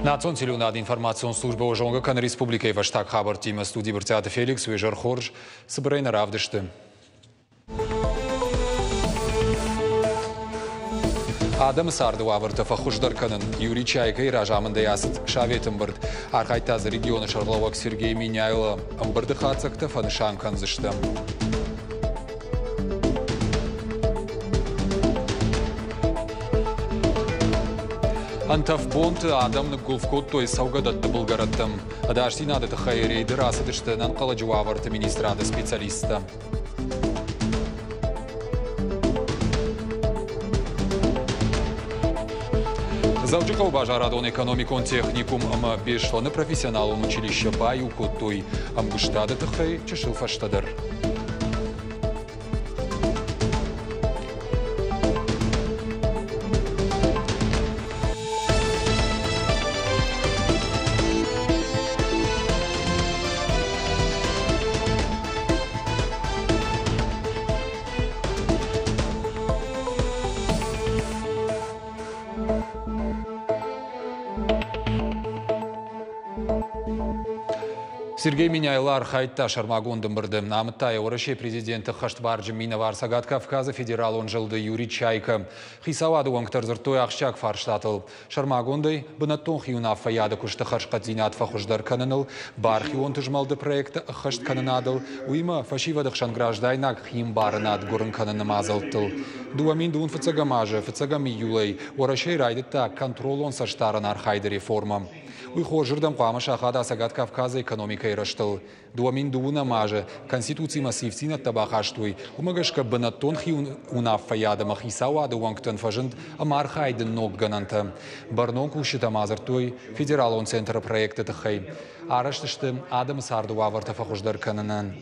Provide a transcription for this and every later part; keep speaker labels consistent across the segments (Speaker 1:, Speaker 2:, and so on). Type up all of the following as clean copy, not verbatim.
Speaker 1: Национ телеунад информацион служба ожонга кан республика и ваштак хабар тима студии Буртиата Феликс Вежар Хорж собрейна равдышты. Адам сарды вавырты фахуждар канын Юрий Чайка и ражамында ясыт шаветім бірд. Архайтазы регионы Шарлауак Сергей Миняйлы ымбырды хатсакты фанышан канзышты. Антаф бонты адамны гулфкот той саугадатты бұлгараттым. Адашти надыты хайрейді расыдышты нанқалы жуаварты министрады специалисты. Завджикау бажарадон экономикон техникум ама бешланы профессионалон училище баю коттой. Амгуштады тыхай чешил фаштадыр. Сергей Миняйлар хайтта шармагондым бірді. Намыттай орыше президенті Хаштбарджы Минавар Сагат Кавказа федерал он жылды Юрий Чайка. Хисавады оңқтыр зыртой ақшак фарштатыл. Шармагондай бұнаттон хиуна фаяды күшті хашқатзинат фахуждар каныныл. Бар хион тұжмалды проекты хашт канынадыл. Уйма фашивадық шанграждайнак хим барынат гурын каныным азылттыл. Дуамин дуын фыцагамажы, фыцагами юлай. Орыше райдытта контролон саштарын архайды реформам. Уйхо жырдам қуамы шахада Сагат Кавказа экономика ирыштыл. Дуамин дуына мажы, конституции массивцина табахаштуй. Умагашка бынаттон хиун унаффа ядама хисауады уаңктын фажынд амархайды ног гананты. Барнон кушыта мазыртуй федералон центры проекты тыхай. Арыштышты адым сарды ваварты фахуждар канынан.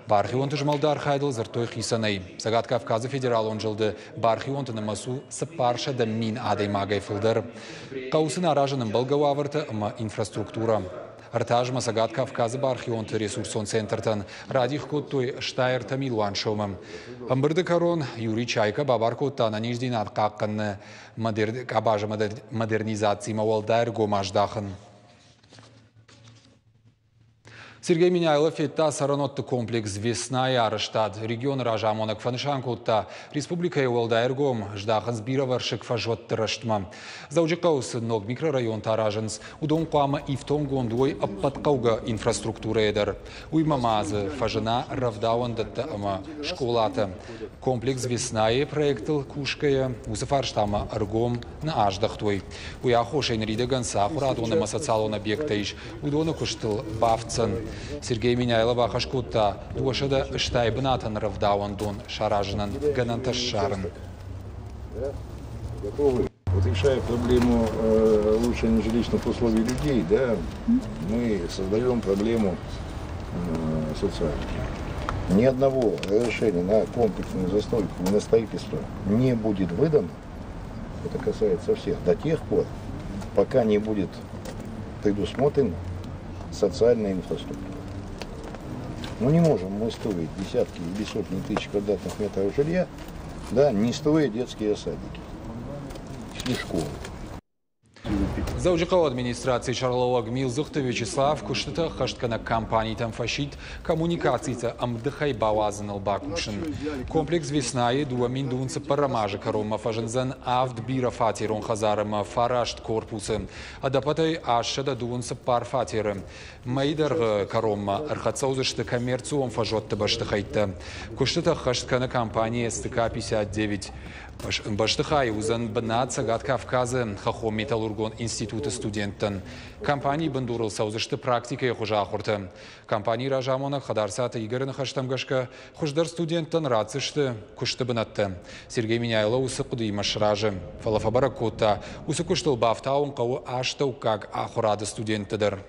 Speaker 1: Бархион тұжмалды архайдыл зыртой хисанай. Сагат Кавказа федералон жылды бархион тынымасу сыпарша да мин адай магай фылдар. Қаусын аражының балга ваварты ама инфраструктура. Артажма Сагат Кавказа бархион ресурсон центртан радих коттой штайр тамилуан шомам. Амбырды корон Юрий Чайка бабар коттана ниждин арқаққынны кабажа модернизации мавалдайр гомаждахын. Сергей Миняйлов фетта саранотты комплекс «Весна» и Арыштад. Регион Ражамонок Фанышанкутта. Республика Евалдайргом ждахын сбироваршик фажватты раштма. Заужикаусы ног микрорайон таражынс. Удон қуама и в том гондуой аппаткауга инфраструктура эдер. Уймамазы фажына равдауандатты ама школаты. Комплекс «Весна» и проектыл кушкая усыфарштама аргом на аждахтуй. Уяхошен ридаган сахурадоным социалон объектаиш. Удоны куштыл бавцын. Сергей Миняйлов ахашкутта дуашада штайбнатан равдауан дон шаражнан гананташ шарын.
Speaker 2: Вот решая проблему улучшения жилищных условий людей, да, мы создаем проблему социальную. Ни одного разрешения на комплексную застройку, на строительство не будет выдано, это касается всех, до тех пор, пока не будет предусмотрена социальная инфраструктура. Ну не можем мы строить десятки или сотни тысяч квадратных метров жилья, да, не строя детские садики и школы.
Speaker 1: Заужикау администрации Шарлауак Милзухты Вячеслав куштыта хашткана компанийтан фашит коммуникацийца амдыхай бавазыныл бакушын. Комплекс «Весна» дуамин дуынцы парамажы карома фажынзан авд бира фатирон хазарыма фарашт корпусы. Адапатай ашада дуынцы пар фатиры. Майдарғы карома архатсаузышты коммерцион фажотты баштыхайтты. Куштыта хашткана компания СТК-59. Баштыхай узан бнат Сагат Кавказа хахом металлургон институты студенттан. Компании бандурыл саузышты практикая хужа ахурты. Компании ражамона хадарсата игрыны хаштамгашка хуждар студенттан рацышты кушты бнатты. Сергей Миняйло усы куды машражы. Фалафабара кота усы куштыл бафтаун кау аштау как ахурады студенттыдыр.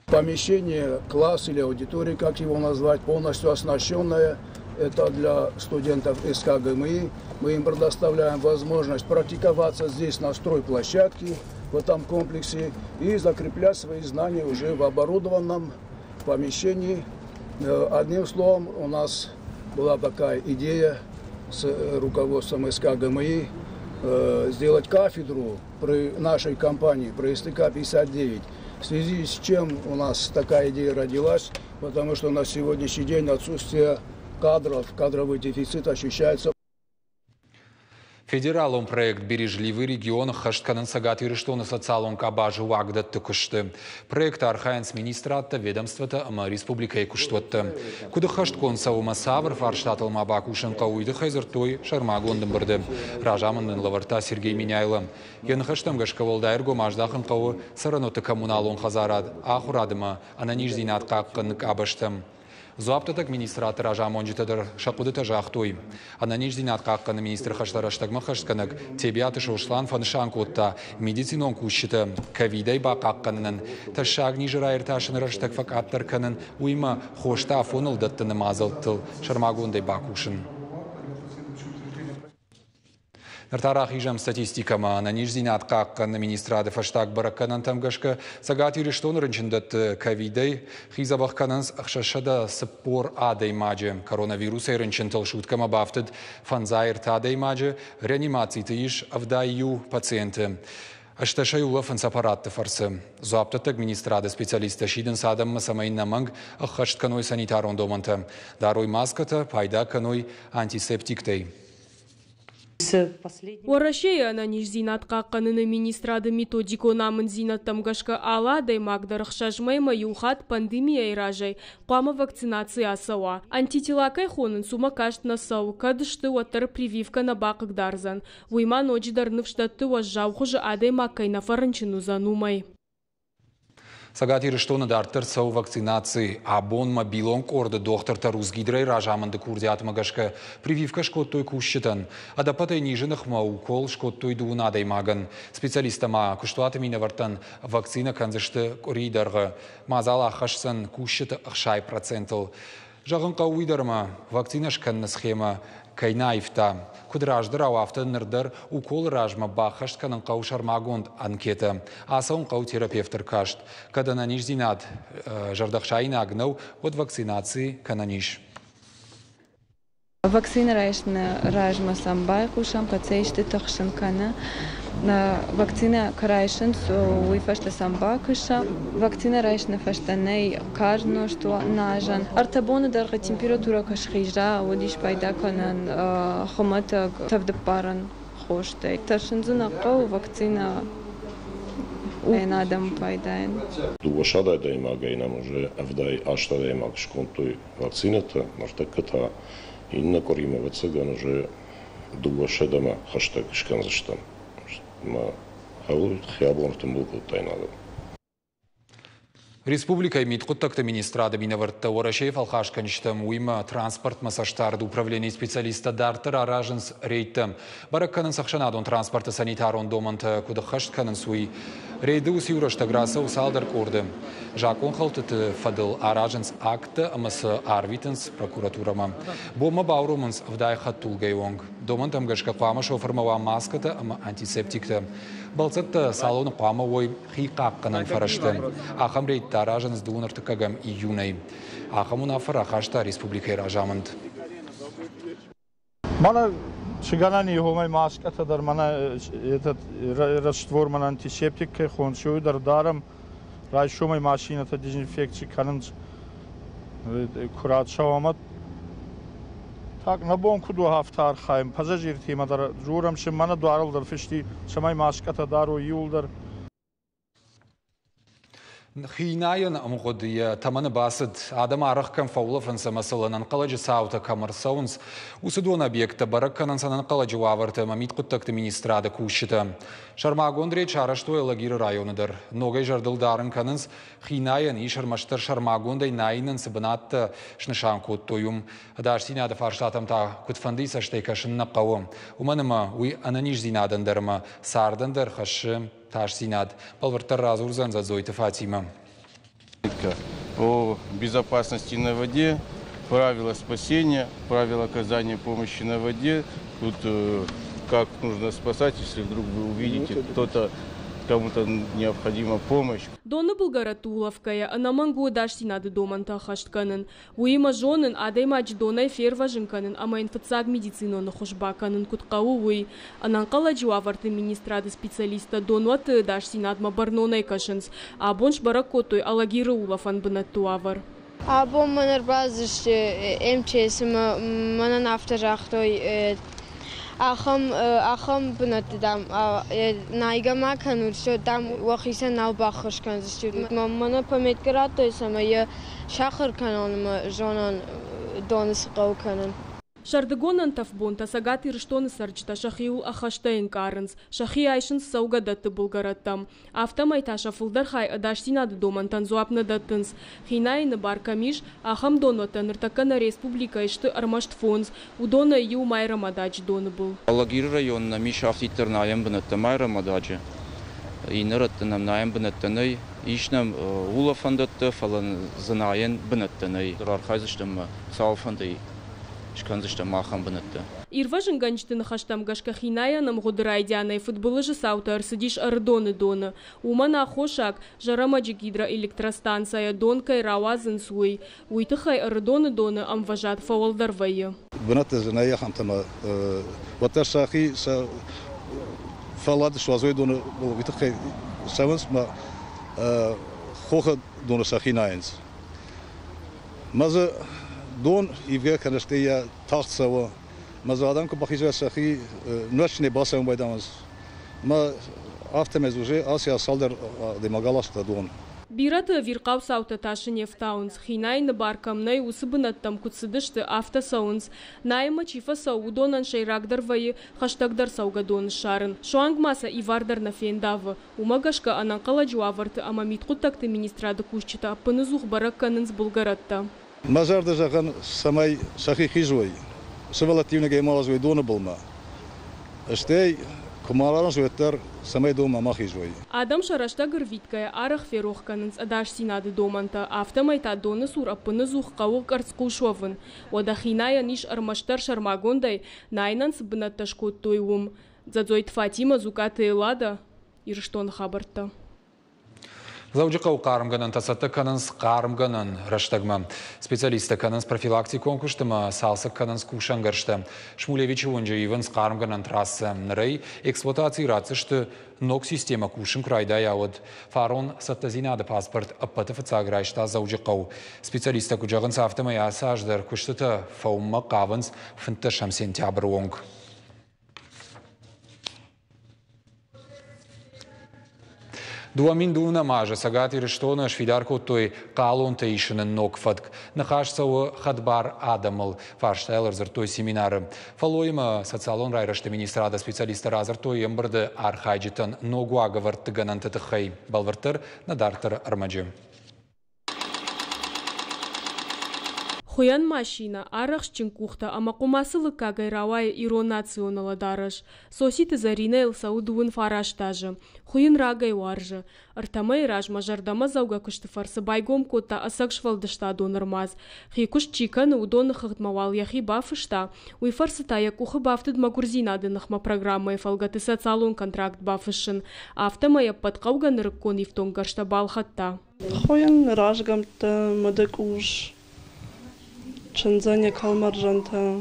Speaker 3: Помещение, класс или аудитория, как его назвать, полностью оснащенное это для студентов СКГМИ. Мы им предоставляем возможность практиковаться здесь на стройплощадке, в этом комплексе, и закреплять свои знания уже в оборудованном помещении. Одним словом, у нас была такая идея с руководством СКГМИ сделать кафедру при нашей компании, при СТК-59. В связи с чем у нас такая идея родилась, потому что на сегодняшний день отсутствие кадров, кадровый дефицит ощущается.
Speaker 1: Федералом проект «Бережливый регион» хаштканын сагат ирыштоны социалон кабажы вагдатты күшті. Проект архайынс министратты ведомствата ама республикай күштуатты. Куды хашткон сауыма савр фарштатылма бакушын қауыйды хайзыртой шармагондым бірді. Ражамындын лаварта Сергей Миняйлы. Ен хаштам гашкаволда әрго маждақын қауы сараноты коммуналон хазарад. Ахурадыма ананиш зинат қаққын кабаштым. Зуаптатак министратор ажамонжитадыр шақуды тажақтой. Ананиш зинат қаққаны министр хаштараштагма хаштканак тебиаты шошлан фанышан котта медицинон кушчыты ковидай ба қаққанының ташаг нижыра ирташын раштак факаттар канын уйма хошта фоныл даттыны мазылттыл шармагондай бакушын. Нартарах ижам статистикама ананиш зинат қаққаны министрады фаштаг баракканан тамгашка сагат юриштон рынчындат ковидай хизабаққанынс ақшашада сыппор адай маджи коронавируса рынчынтыл шуткама бафтыд фанзайр тадай маджи реанимацийты иш авдайю пациенты. Ашташай улафын сапаратты фарсы. Зуаптатык министрады специалиста шидын садамма самайынна манг аққашт каной санитарон доманты. Дарой маската пайда каной антисептиктей.
Speaker 4: Орашея ананиш зинат қаққаныны министрады методико намын зинат тамгашка аладай магдары қшажмайма юхат пандемия иражай, қуама вакцинация асауа. Антителакай хонын сума кашт насау, кадышты уаттар прививка на бақық дарзан. Уйман оджидарны вштатты уажжау хужы адай маккай на фарынчыну занумай.
Speaker 1: Сагат ирыштоны дартыр сау вакцинации абон мобилон корды доктор узгидрай ражаманды курдиат магашка прививка шкоттой кушчытын. Адапатай нижынық ма укол шкоттой дуынадай маган. Специалистама куштуаты мine вартан вакцина канзышты коридарға. Мазал ахашсын кушчыты ақшай процентыл. Жағын қауыйдарма вакцина шканны схема кайнаевта. Кудраждыр ауафты нырдыр укол ражма бақашт канын қау шармагонд анкета. Асаун қау терапевтір кашт. Кадананиш зинат жардақшайын агнау от вакцинации кананиш.
Speaker 5: Вакцина ражма самбай кушам пацейшты тахшын кана. Вакцина карайшын уйфашта самба кыша. Вакцина райшны фаштаней кажно что нажан. Артабоны дарга температура кашхижа одиш пайда канан хомата тавдапаран хоштай. Ташынзына қау вакцина надам пайдаен.
Speaker 6: Дуашадай да имагайнам уже авдай аштада имаг шконтой вакцината, мартаката инна коримоваца ган уже дуашадама хаштаг шканзаштам. Ма хаву хиабонтым булку тайнадам.
Speaker 1: Республика имеет контакты министрада Минаварта Орашеев алхашканчтам уйма транспорт массаштарды управление специалиста дартыр аражынс рейтам. Баракканын сақшанадон транспорта санитарон доманта кудахаштканын суй. Рейды усиурашта граса усалдар корды. Жакон халтыты фадыл аражынс акты амасы арвитынс прокуратурама. Бома баурумынс вдай хаттулгай онг. Домантам гашка қуама шофырмава маската ама антисептикта. Балцатта салоны қуама ой хиқаққанын фарашты. Ахам рейд таражынс дуынырты кагам июнай. Ахам унафар ахашта республикай ражамынд.
Speaker 7: Мана шиганани хомай маската дар мана этот раствор мана антисептик хоншуй дар дарам райшумай машината дезинфекция канынс курат шавамат. Так на бонку ду хафтар хайм пассажир тема дар журам шим мана дуарыл дар фишти шамай маската дару юлдар.
Speaker 1: Хинайын амғыдыя таманы басыд адам арық кәм фаулафын самасылынан қалажы саута камырсауынс. Усыдуын объекті барыққанын санын қалажы вавырты мамит құттақты министрады күшіті. Шармагондрей чараштой лагиры районыдыр. Ногай жардылдарын канынс хинайын ишармаштыр шармагондай найынын сыбынатты шнышан көттойым. Адаш зинады фарштатымта күтфанды саштай кашынна қауым. Уманыма уй ананиш зинадындырма сардындар хашы Таш Синад. Палвартар Разурзан Задзойта Фатима.
Speaker 8: О безопасности на воде правила спасения, правила оказания помощи на воде. Тут как нужно спасать, если вдруг вы увидите кто-то, кому-то необходима помощь.
Speaker 4: Дона Булгаратуловкая, она мангу дашти надо доманта хаштканын. Уима жонын адай мач донай ферважынканын, ама инфацаг медицину хошбаканын куткау уи. Ананкала жуаварты министрады специалиста донуаты дашти надма барнонай кашынс, а бонш баракотой алагиры улафан бынаттуавар.
Speaker 9: Або манар базыш МЧС манан авторахтой Ахам бынаттыдам найгама кануршо дам вахиса наубахыш канзышты. Мана памяткаратой самая шахар канон жонан доныс қау канон.
Speaker 4: Шардыгонан тафбонта сагат ирштоны сарчта шахиул ахаштайын карынс. Шахи айшын саугадатты булгараттам. Автомайта шафылдар хай адаштинады домантан зуапны даттынс. Хинайны бар камиш ахам донотан ыртакана республика ишты армашт фонс. Удона ю майра мадач доны был.
Speaker 10: Алагир районна миш автитер наем бынатты майра мадачы. Иныраттынам наем бынаттыны. Ишнам улафандатты фалан занаен бынаттыны. Архайзыштым сауфанды.
Speaker 4: Ирважын ганчтыны хаштам гашка хинаяным годырайдяной футболы же саутар сидиш ардоны доны. Умана хошак жарамаджи гидроэлектростанция донкай равазын суй. Уйтыхай ардоны доны амважат фауалдарвайы.
Speaker 11: Бынаты зыная хамтама. Ватар шахи фалады швазой доны уйтыхай савынс ма хоха доны шахинаянс. Мазы Дон ивге канаштея тахтсава мазадам ко бахижа сахи ночне басам байдамаз ма автомез уже Асия салдар демагаласта дон
Speaker 4: Бираты вирқау саута ташынев таунс хинайны баркамнай усыбынаттам кутсыдышты автосаунс найма чифа саудонан шайрагдарвайы хаштагдар саугадон шарын шуангмаса ивардар на фендавы умагашка ананкала жуаварты ама миткуттакты министрады кушчита пынызух баракканынс булгаратта.
Speaker 11: Мазарда жаған самай сахи хижуай, сывалативна геймалазуай доны болма. Эштей кумаларан жуэттар самай дома махижуай.
Speaker 4: Адам шарашта гырвиткая арах ферохканынс адаш синады доманта, автомайта доны сур апыны зух қауық арцкушовын. Ода хиная ниш армаштар шармагондай найнан сыбынатташкот тойвум. Задзойт Фатима зукаты элада ирштон хабарта.
Speaker 1: Заужықау қарымғанын тасатты қанынс қарымғанын раштагма. Специалисты қанынс профилактик конкурстыма салсық қанынс кушангаршты. Шмулевичі онжы ивынс қарымғанын трассы нырай эксплуатации рацышты ног система кушын крайда яуыд. Фарон саттазинады паспорт аппаты фыцаграйшта заужықау. Специалисты күжағын сафтыма ясаждар күштіті фаумма қавынс фынты сентябр онг. Дуамин дуна мажа сагати рештона швидарко той калон тейшенен нокфатк. Нахашцау хадбар адамал фарштайлер зертой семинары. Фалойма социалон райрашты министрада специалиста разертой ембрды архайджитан ногуагаварты ганантытыхай. Балвартыр надартыр армаджи.
Speaker 4: Хуян машина арах чинкухта амакумасылы кагай равай иронационала дарыш. Соситы зарина эл саудуын фараштажы. Хуян рагай варжы. Артамай раж мажардама зауга кышты фарсы байгом кота асак швалдышта донырмаз. Хикуш чиканы удоны хыгтмавал яхи бафышта. Уй фарсы тая кухы бафтыд магурзинады нахма программай фалгаты социалон контракт бафышын. Автомая подкауган рыккон ифтон гаршта балхатта.
Speaker 12: Хуян ражгамта мадык уж. Чанзания калмаржанта,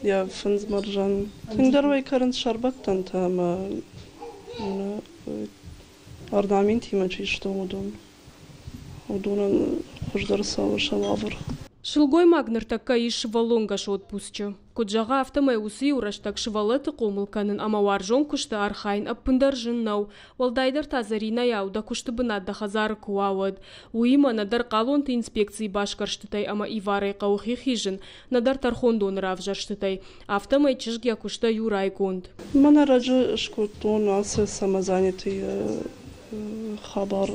Speaker 12: я фэнзмаржан. Тиндервай карент шарбаттанта, ма орнаменти мачи что удон. Удонан хуждарсава шалавр.
Speaker 4: Шылгой магныр такка иш валонгаш отпусчы. Коджага автомай усы ураштак шывалыты комылканын ама варжон кушты архайн аппындар жыннау. Валдайдар тазарина яуда кушты бынадда хазары куауад. Уима надар калонты инспекции башкарштытай ама иварай каухи хижын. Надар тархондон равжарштытай. Автомай чыжгя кушта юрай гонд.
Speaker 12: Мана раджы шкутон асы самозанятый хабар.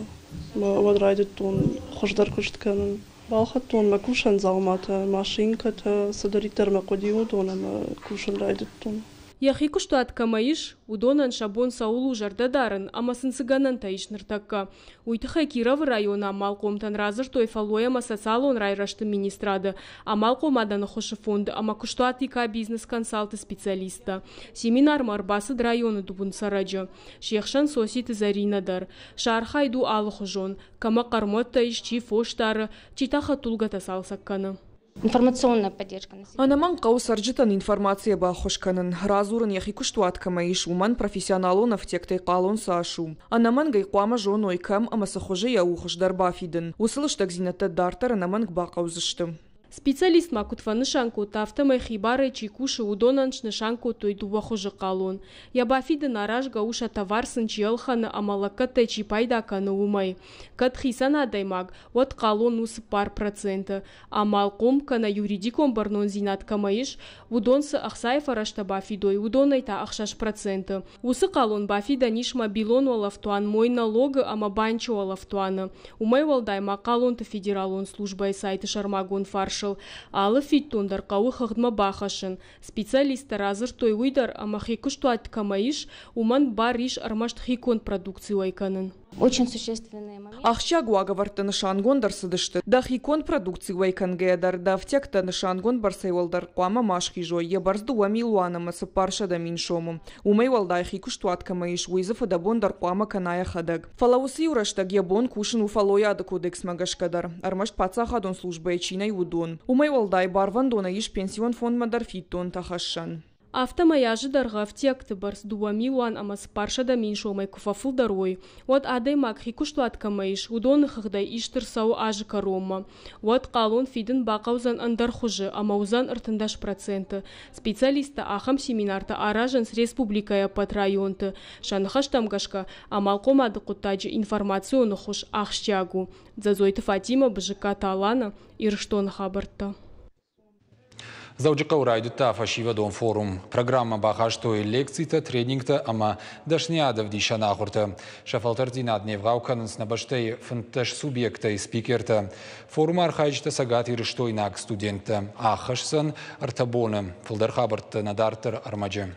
Speaker 12: Вадрайдет тон хождар куштканын. Балхатон ма кушан залмата машинката садаритер ма кодиодона ма кушан райдеттон.
Speaker 4: Яхи куштуат камаиш, удонан шабон саулу жардадарын, амасын сыганан таишныртакка. Уйтыхай Киров района Амалкомтан разыр тойфалуема социалон райрашты министрады. Амалком аданы хоши фонды, ама куштуат ика бизнес-консалты специалиста. Семинар марбасы районы дубун сараджы. Шехшан соситы заринадар. Шархайду алы хужон. Кама кармотта ишчи фоштары, читаха тулгата салсакканы.
Speaker 13: Информационная поддержка.
Speaker 14: Анаман каусарджитан информация бахошканын. Разурын яхи куштуат камаиш уман профессионалонов тектай қалон сашу. Анаман гайқуама жон ойкам амасахожи яухыш дарбафидын. Усылыштак зинатта дартар анаман гбақаузышты.
Speaker 4: Специалист макутфаны шанку тафтамай хибары чикуши удонаншны шанку той дубахужы қалон. Ябафиды нараж гауша товар сынчиялханы амалакатта чипайда каны умай. Кат хисана даймаг, вот қалон усы пар проценты. Амалком кана юридиком барнон зинат камаиш, удонсы ахсайфа рашта бафидой, удонайта ахшаш проценты. Усы қалон бафида нишма билон олафтуан, мой налога ама банчо олафтуаны. Умай валдайма қалон-то федералон службай сайты шармагон фаршал. Алы фиттондар қауы хығдма бахашын. Специалисты разыр той уйдар, ама хикуштуат камаиш, уман бар иш армашт хикон продукции уайканын.
Speaker 13: Очень существенные моменты.
Speaker 14: Ахча гуагаварты нышангон дарсыдышты. Да хикон продукции уайкангедар, да втекта нышангон барсайвалдар қуама машхи жой, ебарзду уами луанамасы парша да миншому. Умайвалдай хикуштуат камаиш, уизафа да бондар қуама каная хадаг. Фалаусы юраштаг ебон кушын уфалояды кодекс магашкадар. Армашт пацахадон службай чинай удон. Умайвалдай барван дона иш пенсион фонд мадар фиттон тахашан.
Speaker 4: Автомаяжы дарга втекты барс дуами уан амас парша да миншомай куфафыл дарой. Вот адай мак хикуштуат камаиш, удоны хыгдай иштыр сау ажы карома. Вот қалон фидын бақаузан андар хужы, амаузан ыртындаш проценты. Специалиста ахам семинарта аражан с республикая пат районты. Шанхаш тамгашка амалком ады кутаджи информационы хуш ахщагу. Зазойты Фатима бжика талана ирштон хабарта.
Speaker 1: Зауджика урайдута фашивадон форум. Программа бахаштой лекцията, тренингта, ама дашниадав дишана хурта. Шафалтардина дневгауканын снабаштей фынташ субъекта и спикерта. Форум архайчта сагат ирыштой наг студента. Ахашсан артабоны. Фылдархабарта надартар армаджи.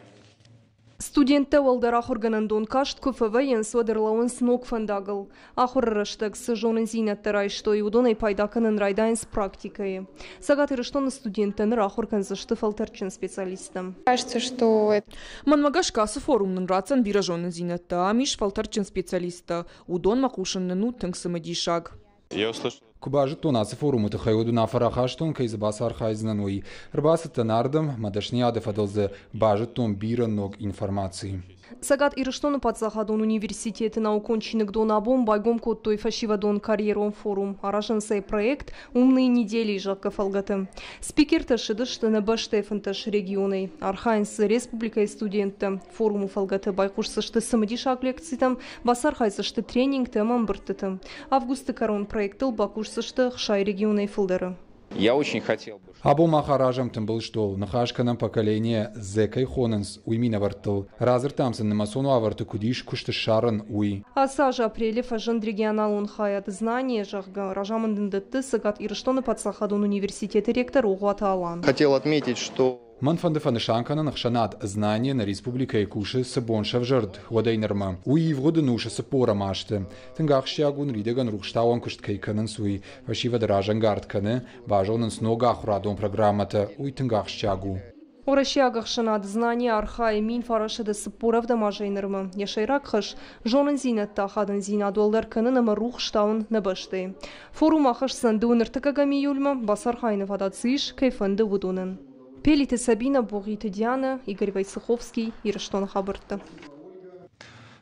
Speaker 15: Студентта валдар ахурганандон кашт көфөвайын содырлауын снок фандагыл. Ахурырыштық сыжонын зинаттарай, что и удонай пайдаканын райдайн с практикой. Сагат ирыштон студенттаныр ахурганзышты фалтарчин специалистам.
Speaker 5: Кажется, что...
Speaker 14: Манмагашкасы форумнын рацан биражонын зинатта, амиш фалтарчин специалиста. Удон макушыннын уттыңсымы дишаг.
Speaker 16: Я услышал.
Speaker 1: Кубажы тонасы форумы тахайоду на фарахаштон кайзабаса архайзнануи. Рбасы танардам мадашниады фадалзы бажытон бира ног информации.
Speaker 15: Сагат ирыштоны пацахадон университеты наукончинык донабом байгом коттой фашивадон карьерон форум. Аражан сай проект «Умные недели» жакка фалгаты. Спикер ташидышты на баштефанташ регионы. Архайнсы республика и студенты. Форуму фалгаты байкушсышты самодишак лекцитам, басархайсышты тренинг темам быртытым. Августы карон проектыл бакушсышты хшай регионы фылдары.
Speaker 16: Я очень хотел бы.
Speaker 1: Абу махаражам тем был что нахашканом поколение зекай хоненс уймина вартыл. Разыр тамсын намасону аварты кудиш кушты шаран уй.
Speaker 15: Асажа апреле фажен регионал он хаят знания жахга ражамандындытты сагат ирыштоны пацахадон университеты ректор угуата алан.
Speaker 16: Хотел отметить, что
Speaker 1: Манфанды шанкана нахшанат знания на республика и куши сабонша в жертв водайнерма. Уи в годы нуша сапора машты. Тенгах щагун ридеган рухштауан кушткайканан суи. Фашива дражан гартканы. Бажонан сногах радон программата. Уи тенгах щагу.
Speaker 15: Оращагах шанат знания архаи мин фарашада сапора в дамажайнерма. Яшайрак хаш жонан зинатта хадан зина долдарканы нама рухштаун набашты. Форум ахаш сандуын ыртакагами юльма. Басархайны вадациш кайфанды вудунан. Пелиты Сабина, Бугиты Диана, Игорь Вайцеховский, Ирыштон Хабарта.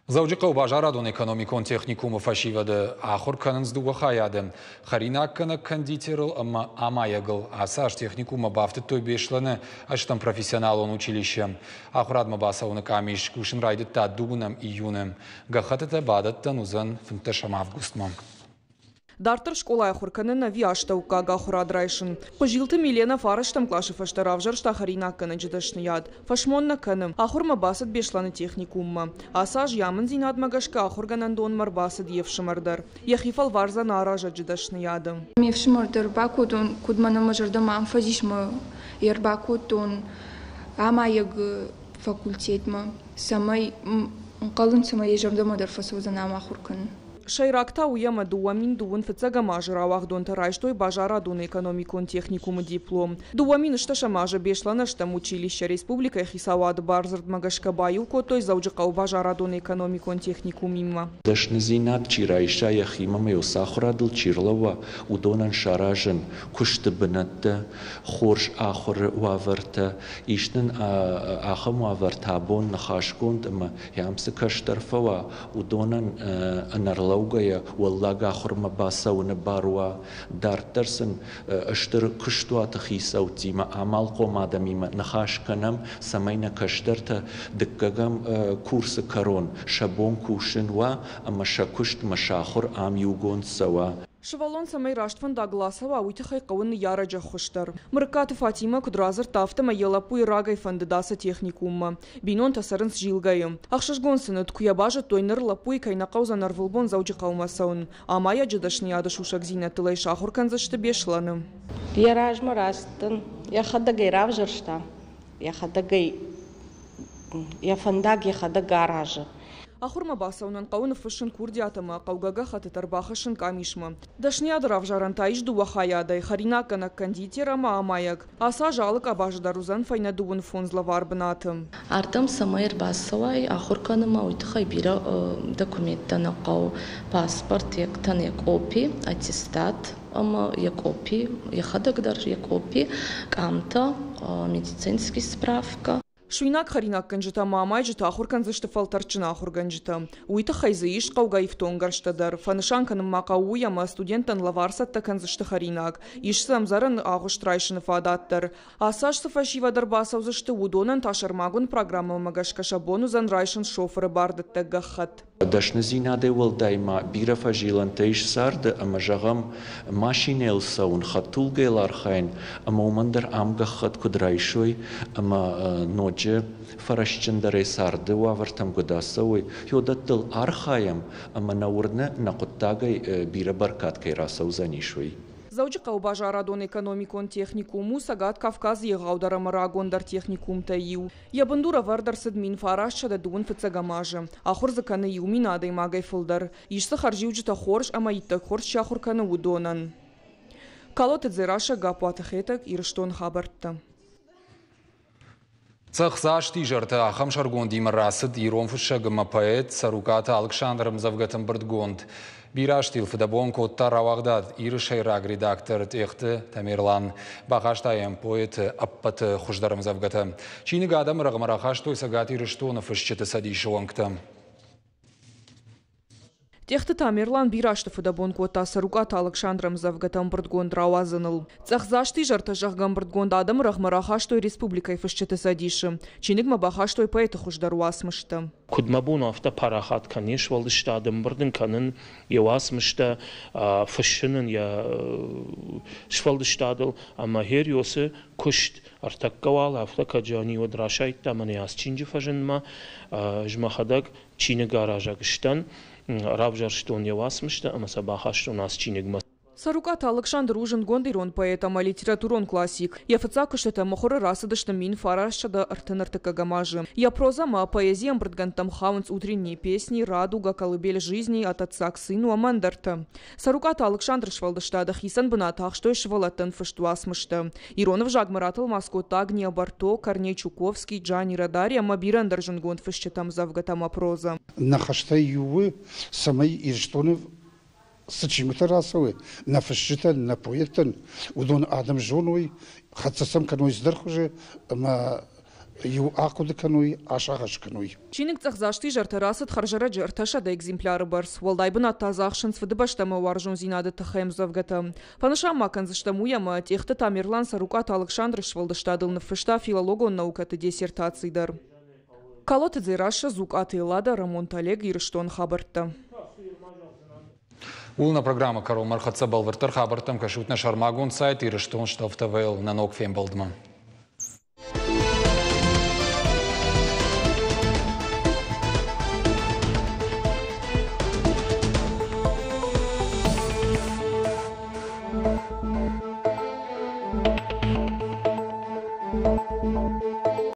Speaker 1: Зауджика убажарадон экономикон техникуму фашивады ахур канынздуға хаяды. Харинаккана кондитерл амаягыл. Асаш техникума бафты той бешланы аштан профессионалон училище. Ахурадма басауны камиш кушын райдытта дугунам июным. Гахатыта бадаттан узан фынташам августмам.
Speaker 14: Дартер школа ахурканына виаштаука гахурадрайшын. Пожилты Милена фараштам клаши фаштаравжар штахарина канаджидашны яд. Фашмонна каным. Ахурма басад бешланы техникумма. Асаж ямын зинад магашка ахурганандон марбасад евшимардар. Яхифал варза наража джидашны ядым.
Speaker 5: Мевшимардар бакудон кудмана мажардам амфазишма ербакудон амаяг факультетма, самай qalın самай ежамдама дарфасозана махуркан.
Speaker 14: Шайракта уяма дуамин дуун фицага мажра вахдонта райштой бажара дун экономикон техникум диплом. Дуамин шташа мажа бешлана штам училище республика Хисавад барзард магашка баю котой заужикау бажара дун экономикон техникум мимо.
Speaker 17: Дашнзинат чирайша яхима меусахрадл чирлова удонан шаражен кушты бинатта хорш ахор ваверта иштен ахам вавертабон нахашконд ма ямсы каштарфава удонан анарлау Угая والله خرم باسا ونباروا دار ترسن اشتر كشتوا تخيسا وتيما عمل قوم آدميما نخاش كنم سمينا كشترت دكجام كورس كارون شبون كوشن وا اما شكشت مشاخر عم يوجون سوا
Speaker 14: Швалон самай раштван Дагласова уйтахай қауын яраджа хуштар. Мыркаты Фатима кудразыр тафтама елапуй рагай фандидаса техникумма. Бинон тасарынс жилгайым. Ахшашгонсыны ткуябажа тойныр лапуй кайнақау занарвылбон заужи қаумасаун. Амая джадашны ядыш ушак зинатылай шахурканзашты бешланы.
Speaker 18: Яражма растын. Яхадагай равжыршта. Яхадагай яфандаг яхадаг гаражы.
Speaker 14: Ахурма басаунан қауын фышын курдиатама қаугага хатытар бахышын камишма. Дашниады равжаран таиш дуахаядай, харинакана кондитерама амаяк. Аса жалык абаждарузан файнадуын фонзла варбынатым.
Speaker 19: Артам самайр басавай ахурканыма уйтхай бира документтана қау паспорт, яктан якопи, аттестат, ама якопи, яхадагдар якопи, камта, медицинский справка.
Speaker 14: Шуйнак харинак ганжита мамай жита ахурканзышты фалтарчына ахурганжита. Уйта хайзыиш қаугаив тонгарштадар. Фанышанканым мақауяма студентан лаварсатта канзышты харинак. Ишсам зарын ағыштрайшыны фадаттар. Асашсы фашивадар басаузышты удонан ташармагун программа магашкаша бонузан райшын шофыры бардытта гахат.
Speaker 17: Дашнзинаде валдайма бира фажилан тейш сарды ама жағам машинел саун хатулгел архайн ама умандар амгахат кудрайшой ама ноджи фарашчандаре сарды вавартам гудасауй йодаттыл архаям ама наурны нақуттагай бира баркаткай расаузанишой.
Speaker 14: Заучи қаубажа радон экономикон техникуму сагат Кавказ егаударам рагондар техникум таю. Ябындура вардар садмин фарашчада дуын фыцагамажы. Ахур заканы юмин адай магай фылдар. Ишсы харжиуджита хорш ама иттак хорш шахурканы удонан. Калоты дзераша гапуатахетак ирштон хабартта.
Speaker 1: Цахсаш тижарты ахам шаргон димарасыд иронфыша гамапаэт саруката Александром Завгатым Бырдгонд. Бираштил федабон коттар авагдад иршайраг редактор техты Тамерлан Бахаштаем поэт аппаты хуждарым Завгата. Чины гадам рагмарахаш той сагат ирштонов ишчеты садишуангтам.
Speaker 14: Техты Тамерлан бирашты федабон кота саруката Александром Завгатам Бырдгонд рауазыныл. Цахзашты жарты жағгам Бырдгонд адам рагмарахаштой республикай фышчеты садишым. Чинигма бахаштой поэты хуждару асмышты.
Speaker 20: Кудмабун афта парахат канеш валдышты адам бырдын канын евасмышты фышшынын я швалдышты ама хер йосы кушт артак кавал афта каджани одрашайтта мане аз чинжи фажынма жмахадаг чины гаража гыштан Равжарштон явасмышты, ама сабахаштон аз чинигма.
Speaker 14: Саруката Александр ужин гондирон поэтама литературон классик. Я фацакыштата мохоры расыдышты мин фарашчада артыныртыка гамажы. Я прозама поэзиям брдгантам хаунц утренние песни, радуга, колыбель жизни от отца к сыну амандарта. Саруката Александр швалдыштада хисан бынатах, что швалатын фыштуасмышты. Иронов жагмаратыл маскота Агния Барто, Корней Чуковский, Джани Радария, Мабиран даржин гонд фыштетам Завгатама проза.
Speaker 21: Нахаштай ювы самай ирштонов Сачимата расовы, на фашитан, на поэтан, удон адам жоной, хатсасам каной сдерхуже, ма ю акуды каной, ашагаш каной.
Speaker 14: Чиник цахзашты жарты расад харжара жарташа да экземпляры барс. Волдайбын аттазахшын свыдыбаштама варжун зинады тахаем Завгата. Панышам маканзыштамуяма техты Тамерлан Сарукат Александр швалдыштадылны фышта филологон наукаты диссертацийдар. Калоты дзираша звук атылада Рамон Талег ирштон хабартта.
Speaker 1: Улна программа Карол Мархатса Балвертер хабартам кашутна шармагун сайт ирштон штафтавел на ног фембалдма.